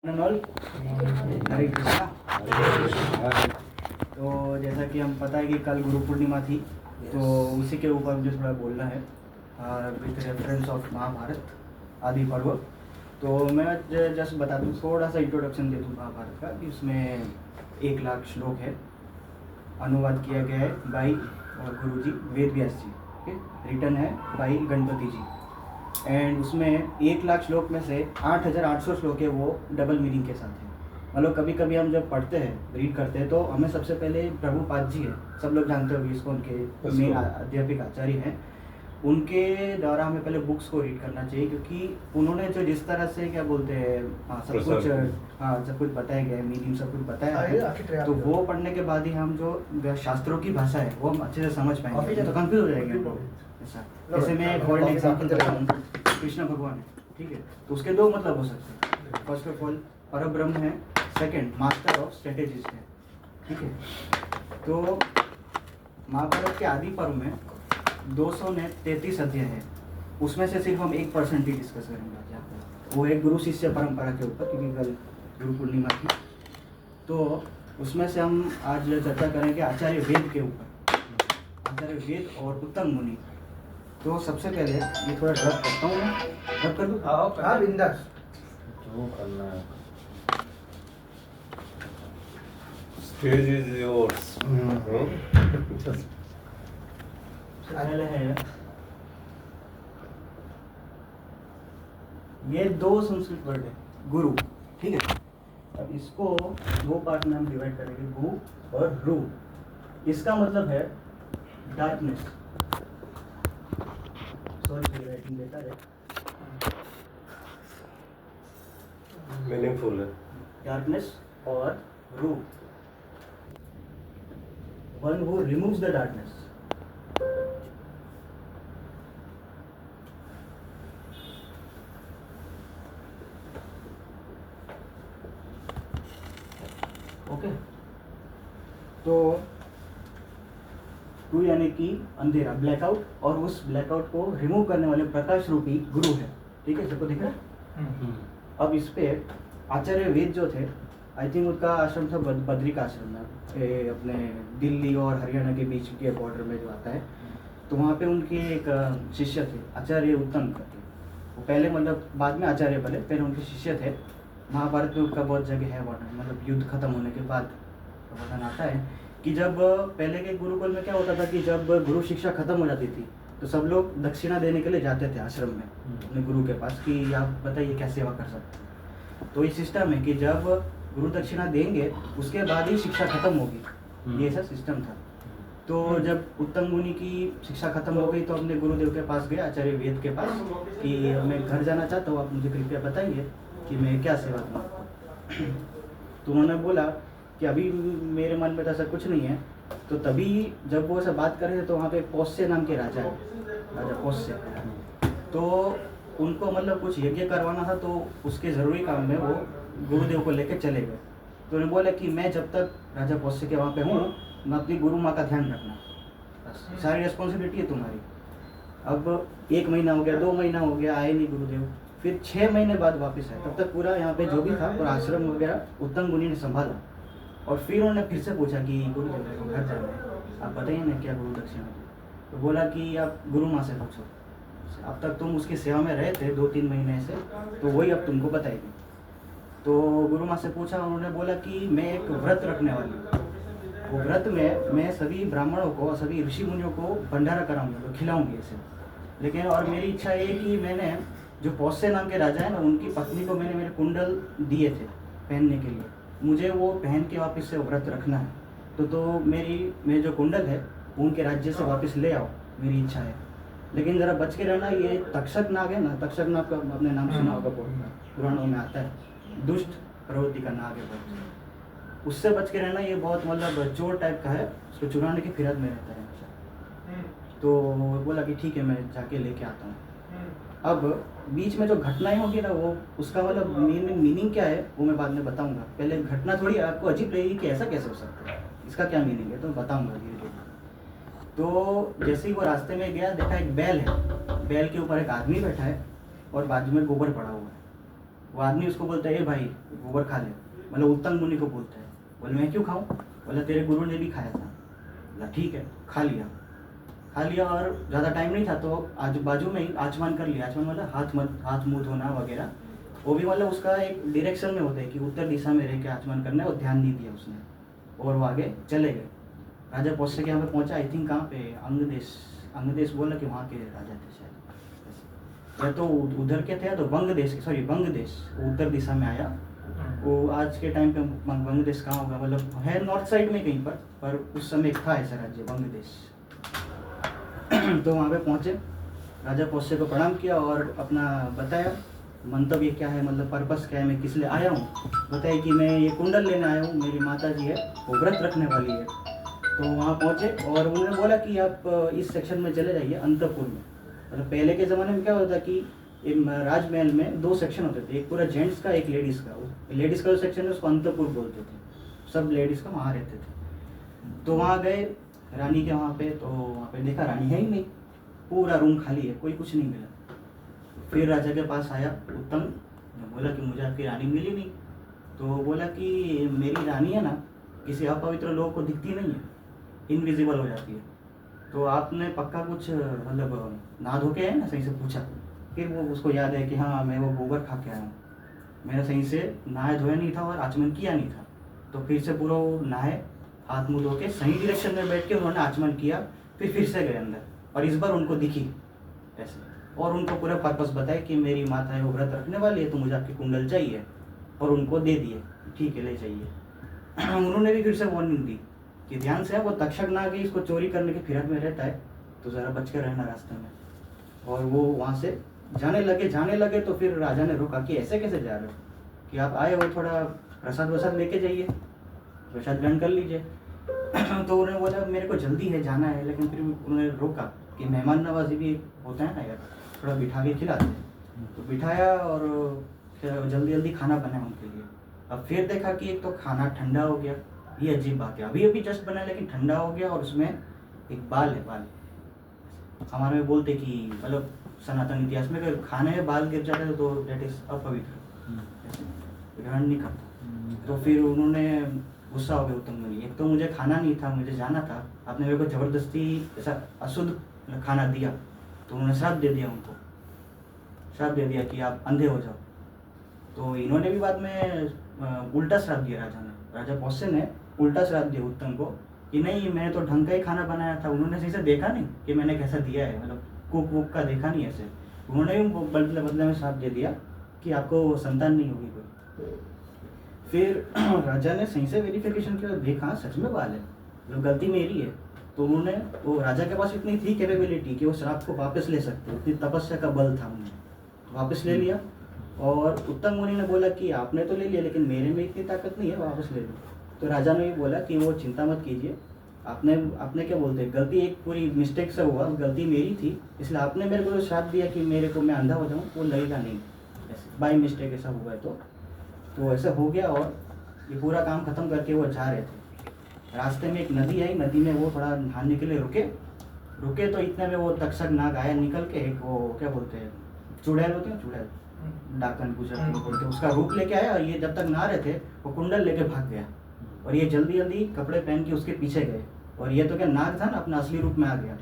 हरे कृष्णा। तो जैसा कि हम पता है कि कल गुरु पूर्णिमा थी, तो उसी के ऊपर मुझे थोड़ा बोलना है विथ रेफरेंस ऑफ महाभारत आदि पर्व। तो मैं जस्ट बता दूँ, थोड़ा सा इंट्रोडक्शन दे दूँ महाभारत का कि उसमें 1 लाख श्लोक है, अनुवाद किया गया है by Guru ji Ved Vyas ji, return है बाई गणपति जी। एंड उसमें 1 लाख श्लोक में से 8,800 श्लोक है वो डबल मीनिंग के साथ है। मतलब कभी कभी हम जब पढ़ते हैं, रीड करते हैं, तो हमें सबसे पहले प्रभुपाद जी है, सब लोग जानते हो, इसको उनके मेन अध्यापिक आचार्य हैं, उनके द्वारा हमें पहले बुक्स को रीड करना चाहिए, क्योंकि उन्होंने जो जिस तरह से क्या बोलते हैं सब कुछ बताया गया है, मीनिंग सब कुछ बताया है, तो वो पढ़ने के बाद ही हम जो शास्त्रों की भाषा है वो हम अच्छे से समझ पाएंगे, तो कंफ्यूज हो जाएंगे ऐसा। जैसे मैं फॉर एग्जाम्पल देता हूँ, कृष्ण भगवान है, ठीक है, तो उसके 2 मतलब हो सकते हैं। फर्स्ट ऑफ ऑल परब्रह्म है, सेकंड मास्टर ऑफ स्ट्रेटेजिस्ट है, ठीक है। तो महाभारत के आदि पर्व में 233 अध्याय है, उसमें से सिर्फ हम 1% ही डिस्कस करेंगे आज यहाँ पर। वो एक गुरु शिष्य परंपरा के ऊपर, क्योंकि कल गुरु पूर्णिमा थी, तो उसमें से हम आज चर्चा करेंगे आचार्य वेद के ऊपर, आचार्य वेद और उत्तम मुनि। तो सबसे पहले ये थोड़ा ड्रॉप करता हूँ, मैं ड्रॉप कर दूँ? हाँ बिंदास, जो करना है। Stage is yours. पहले है ये 2 संस्कृत वर्ड है, गुरु, ठीक है। अब इसको 2 पार्ट में हम डिवाइड करेंगे, गु और रू। इसका मतलब है डार्कनेस, सॉरी राइटिंग बेटर है, मीनिंगफुल है। डार्कनेस और रू, one who removes the darkness. Okay, तो रू यानी कि अंधेरा, ब्लैकआउट, और उस ब्लैकआउट को रिमूव करने वाले प्रकाश रूपी गुरु है, ठीक है, सबको दिख रहा है? अब इस पे आचार्य वेद जो थे, आई थिंक उनका आश्रम था बद्री का आश्रम में, अपने दिल्ली और हरियाणा के बीच के बॉर्डर में जो आता है, तो वहाँ पे उनके एक शिष्य थे आचार्य उत्तम करके। वो पहले मतलब बाद में आचार्य बने, पहले उनके शिष्य थे। महाभारत में उनका बहुत जगह है वर्णन, मतलब युद्ध खत्म होने के बाद वर्णन आता है कि जब पहले के गुरुकुल में क्या होता था कि जब गुरु शिक्षा खत्म हो जाती थी तो सब लोग दक्षिणा देने के लिए जाते थे आश्रम में अपने गुरु के पास कि आप बताइए क्या सेवा कर सकते हैं। तो ये सिस्टम है कि जब गुरु दक्षिणा देंगे उसके बाद ही शिक्षा खत्म होगी, ये ऐसा सिस्टम था। तो जब उत्तम मुनि की शिक्षा खत्म हो गई तो अपने गुरुदेव के पास गए, आचार्य वेद के पास, कि मैं घर जाना चाहता हूँ, आप मुझे कृपया बताइए कि मैं क्या सेवा दूँ आपको। तो उन्होंने बोला कि अभी मेरे मन में तो ऐसा कुछ नहीं है। तो तभी जब वो ऐसा बात कर रहे थे तो वहाँ पे पौष्य नाम के राजा है, राजा पौष्य, तो उनको मतलब कुछ यज्ञ करवाना था, तो उसके ज़रूरी काम में वो गुरुदेव को लेकर चले गए। तो उन्होंने बोला कि मैं जब तक राजा पौष्य के वहाँ पे हूँ, मैं अपनी गुरु माँ का ध्यान रखना, बस सारी रिस्पॉन्सिबिलिटी है तुम्हारी। अब 1 महीना हो गया, 2 महीना हो गया, आए नहीं गुरुदेव। फिर 6 महीने बाद वापस आए, तब तक पूरा यहाँ पे जो भी था पूरा आश्रम वगैरह उत्तम मुनि ने संभाला। और फिर उन्होंने फिर से पूछा कि गुरुदेव को घर जाना है, आप बताइए ना क्या गुरु दक्षिणा दे। तो बोला कि आप गुरु माँ से पूछो, अब तक तुम उसकी सेवा में रहे थे 2-3 महीने से, तो वही अब तुमको बताएगी। तो गुरु माँ से पूछा, उन्होंने बोला कि मैं एक व्रत रखने वाली हूँ, वो व्रत में मैं सभी ब्राह्मणों को, सभी ऋषि मुनियों को भंडारा कराऊंगी, तो खिलाऊंगी ऐसे। लेकिन और मेरी इच्छा ये कि मैंने जो पौष्य नाम के राजा है ना, उनकी पत्नी को मैंने मेरे कुंडल दिए थे पहनने के लिए, मुझे वो पहन के वापस से व्रत रखना है। तो मेरी जो कुंडल है वो उनके राज्य से वापस ले आओ, मेरी इच्छा है। लेकिन ज़रा बच के रहना, ये तक्षक नाग है ना, तक्षक नाग का आपने नाम सुना होगा, पुराणों में आता है, दुष्ट प्रवृत्ति का नाग है बहुत, उससे बच के रहना। ये बहुत मतलब चोर टाइप का है, उसको चुराने की फिरत में रहता है हमेशा। तो बोला कि ठीक है, मैं जाके लेके आता हूँ। अब बीच में जो घटनाएं होगी ना, वो उसका मतलब मीनिंग क्या है वो मैं बाद में बताऊंगा। पहले घटना थोड़ी आपको अजीब लगेगी कि ऐसा कैसे हो सकता है, इसका क्या मीनिंग है, तो बताऊंगा धीरे धीरे। तो जैसे ही वो रास्ते में गया, देखा एक बैल है, बैल के ऊपर एक आदमी बैठा है और बाजू में गोबर पड़ा हुआ है। वो आदमी उसको बोलता है, ए भाई गोबर खा ले, मतलब उत्तंग मुनि को बोलता है। बोले मैं क्यों खाऊं? बोला तेरे गुरु ने भी खाया था। बोला ठीक है, खा लिया और ज़्यादा टाइम नहीं था तो आजू बाजू में ही आचमन कर लिया। आचमन मतलब हाथ मुंह धोना वगैरह, वो भी मतलब उसका एक डायरेक्शन में होता है कि उत्तर दिशा में रह के आचमन करना है, वो ध्यान नहीं दिया उसने और वो आगे चले गए। राजा पौष्य के यहाँ पे पहुँचा, आई थिंक कहाँ पे, अंगदेश बोला कि वहाँ के राजा थे शायद, या तो उधर के थे या तो वंग देश, वो उत्तर दिशा में आया। वो आज के टाइम पे वंग देश कहाँ होगा, मतलब है नॉर्थ साइड में कहीं पर उस समय था ऐसा राज्य वंग देश। तो वहाँ पे पहुँचे, राजा पौष्य को प्रणाम किया और अपना बताया मंतव्य क्या है, मतलब पर्पस क्या है, मैं किस लिए आया हूँ। बताया कि मैं ये कुंडल लेने आया हूँ, मेरी माता जी है वो व्रत रखने वाली है। तो वहाँ पहुँचे और उन्होंने बोला कि आप इस सेक्शन में चले जाइए, अंतपुर में। मतलब पहले के ज़माने में क्या होता कि राजमहल में 2 सेक्शन होते थे, एक पूरा जेंट्स का, एक लेडीज़ का। लेडीज़ का जो सेक्शन है उसको अंतपुर बोलते थे, सब लेडीज़ का वहाँ रहते थे। तो वहाँ गए रानी के वहाँ पे, तो वहाँ पे देखा रानी है ही नहीं, पूरा रूम खाली है, कोई कुछ नहीं मिला। फिर राजा के पास आया उत्तंग, बोला कि मुझे आपकी रानी मिली नहीं। तो बोला कि मेरी रानी है ना, किसी अपवित्र लोगों को दिखती नहीं है, इनविजिबल हो जाती है। तो आपने पक्का कुछ मतलब नहा धो के है ना, सही से पूछा। फिर वो उसको याद है कि हाँ मैं वो गोबर खा के आया हूँ, मैंने सही से नहाया धोया नहीं था और आचमन किया नहीं था। तो फिर से पूरा वो नहाए, हाथ मुँह धो के सही डायरेक्शन में बैठ के उन्होंने आचमन किया। फिर से गए अंदर और इस बार उनको दिखी ऐसे, और उनको पूरा पर्पस बताया कि मेरी माता है वो व्रत रखने वाली है, तो मुझे आपकी कुंडल चाहिए, और उनको दे दिए। ठीक है, ले चाहिए। उन्होंने भी फिर से वार्निंग दी कि ध्यान से, वो तक्षक नाग इसको चोरी करने की फिरत में रहता है, तो ज़रा बच के रहना रास्ते में। और वो वहाँ से जाने लगे तो फिर राजा ने रोका कि ऐसे कैसे जा रहे हो, कि आप आए हो, थोड़ा प्रसाद वसाद लेके जाइए, प्रसाद ग्रहण कर लीजिए। तो उन्होंने बोला मेरे को जल्दी है, जाना है, लेकिन फिर उन्होंने रोका कि मेहमान नवाजी भी होता है ना यार, थोड़ा बिठा के खिलाते हैं। तो बिठाया और जल्दी खाना बनाया उनके लिए। अब फिर देखा कि एक तो खाना ठंडा हो गया, ये अजीब बात है, अभी जस्ट बनाया लेकिन ठंडा हो गया, और उसमें एक बाल है। हमारे में बोलते कि मतलब सनातन इतिहास में अगर खाने में बाल गिर जाता है तो डेट इज अपवित्र, ग्रहण नहीं करता। तो फिर उन्होंने गुस्सा हो गया उत्तम मुनि, एक तो मुझे खाना नहीं था, मुझे जाना था, आपने मेरे को जबरदस्ती ऐसा अशुद्ध खाना दिया। तो उन्होंने श्राप दे दिया, उनको श्राप दे दिया कि आप अंधे हो जाओ। तो इन्होंने भी बाद में उल्टा श्राप दिया, राजा पौष्य ने उल्टा श्राप दिया उत्तम को कि नहीं, मैंने तो ढंग का ही खाना बनाया था, उन्होंने सही से देखा नहीं कि मैंने कैसा दिया है, मतलब कुक वुक का देखा नहीं ऐसे। उन्होंने भी बदले में श्राप दे दिया कि आपको संतान नहीं होगी कोई। फिर राजा ने सही से वेरिफिकेशन किया, देखा सच में बाल है, मतलब गलती मेरी है। तो उन्होंने, वो राजा के पास इतनी थी कैपेबिलिटी कि वो श्राप को वापस ले सकते, इतनी तपस्या का बल था उन्हें, वापस ले लिया। और उत्तम मुनि ने बोला कि आपने तो ले लिया लेकिन मेरे में इतनी ताकत नहीं है, वापस ले लो। तो राजा ने भी बोला कि वो चिंता मत कीजिए, आपने क्या बोलते हैं, गलती एक पूरी मिस्टेक से हुआ, गलती मेरी थी, इसलिए आपने मेरे को श्राप दिया कि मेरे को मैं अंधा हो जाऊँ, वो लगेगा नहीं, ऐसे बाई मिस्टेक ऐसा हुआ है। तो ऐसा हो गया और ये पूरा काम खत्म करके वो जा रहे थे। रास्ते में एक नदी आई, नदी में वो थोड़ा नहाने के लिए रुके तो इतने में वो तक्षक नाग आया निकल के, एक वो क्या बोलते हैं, चुड़ैल होते हैं, चुड़ैल डाकन गुजर बोलते, उसका रूप लेके आया। और ये जब तक नहा रहे थे वो कुंडल लेके भाग गया, और ये जल्दी कपड़े पहन के उसके पीछे गए। और ये तो क्या नाग था ना, अपना असली रूप में आ गया,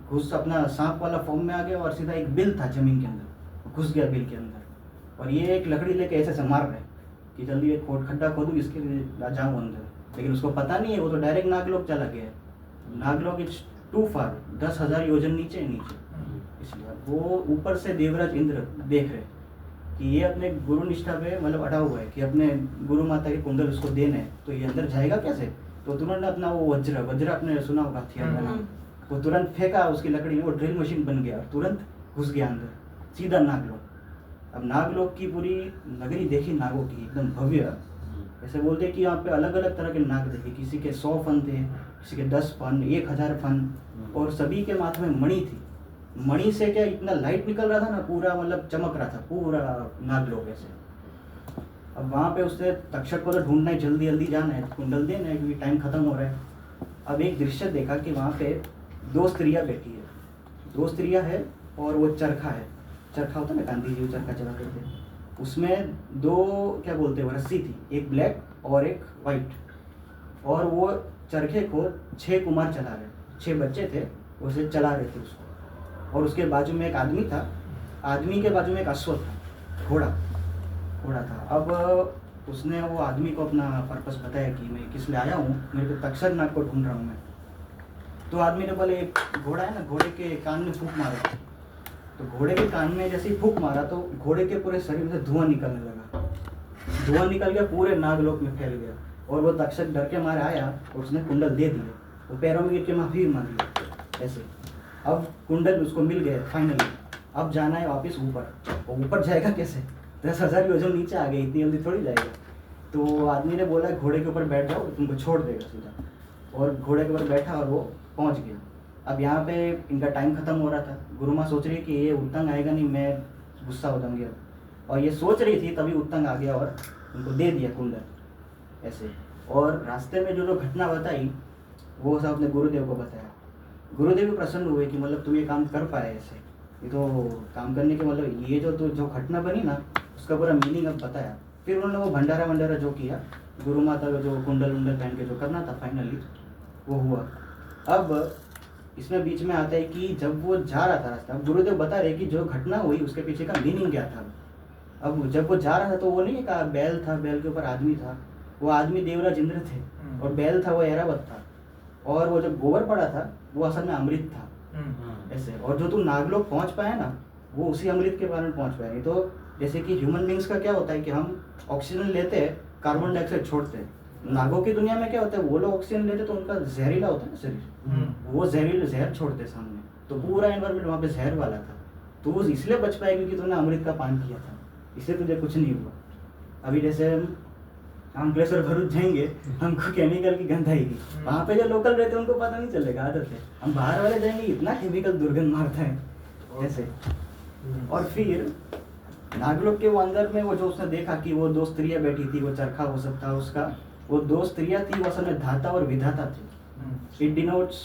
घुस अपना सांप वाला फॉर्म में आ गया, और सीधा एक बिल था जमीन के अंदर, घुस गया बिल के अंदर। और ये एक लकड़ी लेके ऐसे मार रहे कि जल्दी एक खड्डा खोदूँ इसके लिए जाऊँ अंदर, लेकिन उसको पता नहीं है, वो तो डायरेक्ट नागलोक चला गया है। नागलोक इट्स टू फार, 10,000 योजन नीचे। इसलिए वो ऊपर से देवराज इंद्र देख रहे कि ये अपने गुरु निष्ठा पे मतलब अड़ा हुआ है कि अपने गुरु माता के कुंडल उसको देने हैं, तो ये अंदर जाएगा कैसे। तो तुरंत अपना वो वज्र आपने सुना होगा हथियार का नाम, वो तुरंत फेंका उसकी लकड़ी में, वो ड्रिल मशीन बन गया और तुरंत घुस गया अंदर, सीधा नागलोक। अब नागलोक की पूरी नगरी देखी नागों की, एकदम भव्य। ऐसे बोलते हैं कि यहाँ पे अलग अलग तरह के नाग देखे, किसी के 100 फन थे, किसी के 10 फन, 1000 फन, और सभी के माथे में मणि थी। मणि से क्या इतना लाइट निकल रहा था ना, पूरा मतलब चमक रहा था पूरा नागलोक ऐसे। अब वहाँ पे उसने तक्षक को तो ढूंढना है, जल्दी जाना है, कुंडल देना है क्योंकि टाइम खत्म हो रहा है। अब एक दृश्य देखा कि वहाँ पे 2 स्त्रियाँ बैठी है, 2 स्त्रियाँ है और वो चरखा है, चरखा होता है ना, गांधी जी चरखा चलाते थे, उसमें दो क्या बोलते हैं वो रस्सी थी, एक ब्लैक और एक वाइट, और वो चरखे को 6 कुमार चला रहे, 6 बच्चे थे उसे चला रहे थे उसको, और उसके बाजू में एक आदमी था, आदमी के बाजू में एक अश्व था, घोड़ा था। अब उसने वो आदमी को अपना पर्पस बताया कि मैं किस लिए आया हूँ, मेरे को तक्षक नाग को ढूंढ रहा हूँ मैं। तो आदमी ने बोले एक घोड़ा है ना, घोड़े के कान में फूंक मारा, तो घोड़े के कान में जैसे ही फूंक मारा तो घोड़े के पूरे शरीर से धुआं निकलने लगा, धुआं निकल गया, पूरे नागलोक में फैल गया, और वो तक्षक डर के मारे आया और उसने कुंडल दे दिए, वो पैरों में गिर के माफी मांग लिया ऐसे। अब कुंडल उसको मिल गए फाइनली, अब जाना है वापस ऊपर, और ऊपर जाएगा कैसे, 10,000 योजन नीचे आ गई, इतनी जल्दी थोड़ी जाएगा। तो आदमी ने बोला घोड़े के ऊपर बैठ जाओ, तुमको छोड़ देगा सीधा, और घोड़े के ऊपर बैठा और वो पहुंच गया। अब यहाँ पे इनका टाइम खत्म हो रहा था, गुरु माँ सोच रही कि ये उत्तंग आएगा नहीं, मैं गुस्सा हो जाऊंगी अब, और ये सोच रही थी तभी उत्तंग आ गया और उनको दे दिया कुंडल ऐसे। और रास्ते में जो घटना बताई वो सब अपने गुरुदेव को बताया, गुरुदेव भी प्रसन्न हुए कि मतलब तुम ये काम कर पाए ऐसे, ये तो काम करने के मतलब ये जो घटना बनी ना उसका पूरा मीनिंग अब बताया। फिर उन्होंने वो भंडारा जो किया, गुरु माता का जो कुंडल उंडल पहन के जो करना था फाइनली वो हुआ। अब इसमें बीच में आता है कि जब वो जा रहा था रास्ता, अब गुरुदेव बता रहे कि जो घटना हुई उसके पीछे का मीनिंग क्या था। अब जब वो जा रहा था तो वो नहीं कहा बैल था, बैल के ऊपर आदमी था, वो आदमी देवराज इंद्र थे और बैल था वो ऐरावत था, और वो जब गोबर पड़ा था वो असल में अमृत था ऐसे। और जो तुम नागलोक पहुंच पाया ना वो उसी अमृत के कारण पहुंच पाए। नहीं तो जैसे कि ह्यूमन बींग्स का क्या होता है कि हम ऑक्सीजन लेते हैं, कार्बन डाइऑक्साइड छोड़ते हैं, नागों की दुनिया में क्या होता है वो लोग ऑक्सीजन लेते तो उनका जहरीला होता है ना शरीर, वो जहर छोड़ते सामने, तो पूरा एनवायरमेंट वहाँ पे जहर वाला था, तो वो इसलिए बच पाए क्योंकि तुमने अमृत का पान किया था, इससे तुझे कुछ नहीं हुआ। अभी जैसे हम अंकलेश्वर भरूच जाएंगे, हमको केमिकल की गंध आएगी, वहाँ पे जो लोकल रहते हैं उनको पता नहीं चलेगा, आदत है। हम बाहर वाले जाएंगे इतना केमिकल दुर्गंध मारता है ऐसे। और फिर नागलोक के वो अंदर में वो जो उसने देखा कि वो 2 स्त्रियां बैठी थी, वो चरखा हो सकता है उसका, वो 2 स्त्रियां थी, वो असल में धाता और विधाता थी। It denotes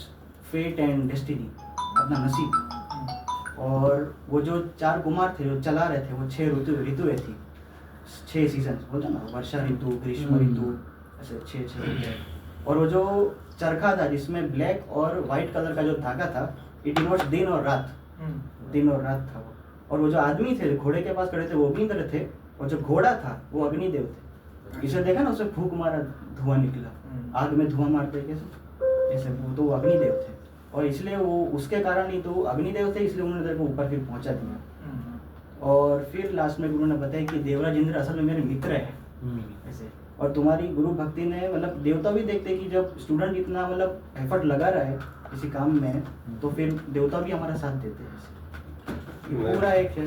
fate and destiny, अपना नसीब। और वो जो 4 कुमार थे जो चला रहे थे वो 6 ऋतुएं थी, 6 सीजन बोलते ना, वर्षा ऋतु, ग्रीष्म ऋतु, ऐसे 6 ऋतु। और वो जो चरखा था जिसमें ब्लैक और वाइट कलर का जो धागा था, इट डिनोट्स दिन और रात, दिन और रात था वो। और वो जो आदमी थे घोड़े के पास खड़े थे वो अग्निदेव थे, और जो घोड़ा था वो अग्निदेव थे। इसे देखा ना, उसे फूंक मारा, धुआं निकला, आग में धुआं मारते कैसे ऐसे, वो तो अग्निदेव थे, और इसलिए वो उसके कारण ही तो अग्निदेव थे, इसलिए उन्होंने तेरे को ऊपर फिर पहुंचा दिया। और फिर लास्ट में गुरु ने बताया कि देवराज इंद्र असल में मेरे मित्र है ऐसे। और तुम्हारी गुरु भक्ति ने मतलब देवता भी देखते कि जब स्टूडेंट इतना मतलब एफर्ट लगा रहा है किसी काम में, तो फिर देवता भी हमारा साथ देते हैं। पूरा एक है।